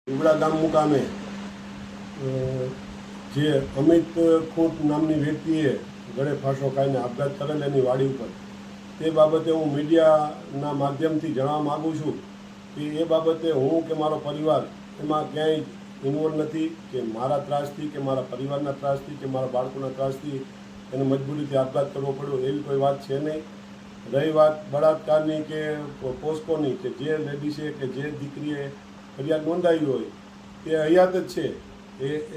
ઉબડા ગામ મુકામે જે અમિત ખૂંટ નામની વ્યક્તિએ ગળે ફાંસો ખાઈને આપઘાત કરેલ એની વાડી ઉપર તે બાબતે હું મીડિયાના માધ્યમથી જણાવવા માગું છું કે એ બાબતે હું કે મારો પરિવાર એમાં ક્યાંય ઇન્વોલ્વ નથી કે મારા ત્રાસથી કે મારા પરિવારના ત્રાસથી કે મારા બાળકોના ત્રાસથી એને મજબૂરીથી આપઘાત કરવો પડ્યો એવી કોઈ વાત છે નહીં. રહી વાત બળાત્કારની કે પોસ્કોની કે જે લેડીસે કે જે દીકરીએ ફરિયાદ નોંધાવી હોય તે હયાત જ છે.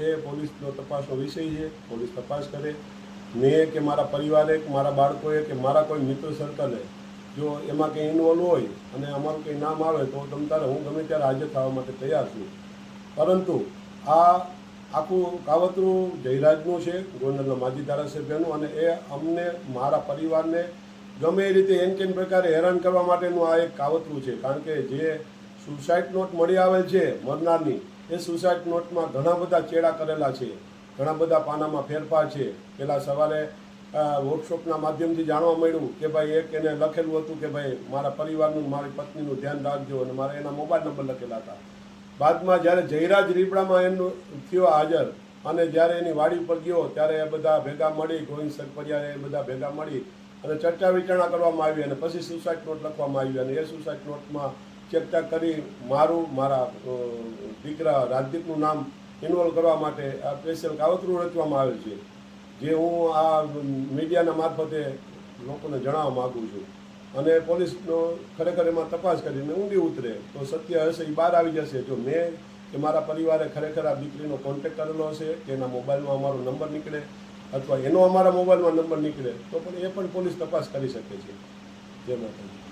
એ પોલીસનો તપાસનો વિષય છે. પોલીસ તપાસ કરે. મેં કે મારા પરિવારે કે મારા બાળકોએ કે મારા કોઈ મિત્ર સર્કલે જો એમાં કંઈ ઇન્વોલ્વ હોય અને અમારું કંઈ નામ આવે તો તમ તારે હું ગમે ત્યારે હાજર થવા માટે તૈયાર છું. પરંતુ આ આખું કાવતરું જયરાજનું છે, ગોંડલના માજી ધારાસભ્યનું, અને એ અમને મારા પરિવારને ગમે એ રીતે એન કેન પ્રકારે હેરાન કરવા માટેનું આ એક કાવતરું છે. કારણ કે જે સુસાઇડ નોટ મળી આવેલ છે મરનારની, એ સુસાઇડ નોટમાં ઘણા બધા ચેડા કરેલા છે, ઘણા બધા પાનામાં ફેરફાર છે. પહેલાં સવારે વર્કશોપના માધ્યમથી જાણવા મળ્યું કે ભાઈ એક એને લખેલું હતું કે ભાઈ મારા પરિવારનું મારી પત્નીનું ધ્યાન રાખજો, અને મારા એના મોબાઈલ નંબર લખેલા હતા. બાદમાં જ્યારે જયરાજ રીપડામાં એનું થયો હાજર અને જ્યારે એની વાડી ઉપર ગયો ત્યારે એ બધા ભેગા મળી, ગોવિંદ સરપરિયા એ બધા ભેગા મળી અને ચર્ચા વિચારણા કરવામાં આવી અને પછી સુસાઇડ નોટ લખવામાં આવી. અને એ સુસાઇડ નોટમાં ચર્ચા કરી મારા દીકરા રાજદીપનું નામ ઇન્વોલ્વ કરવા માટે આ સ્પેશિયલ કાવતરું રચવામાં આવેલ છે, જે હું આ મીડિયાના મારફતે લોકોને જણાવવા માગું છું. અને પોલીસનો ખરેખર એમાં તપાસ કરીને ઊંડી ઉતરે તો સત્ય હશે એ બહાર આવી જશે. જો મેં કે મારા પરિવારે ખરેખર આ દીકરીનો કોન્ટેક્ટ કરેલો હશે કે એના મોબાઈલમાં અમારો નંબર નીકળે અથવા એનો અમારા મોબાઈલમાં નંબર નીકળે તો પણ એ પણ પોલીસ તપાસ કરી શકે છે. જય માતાજી.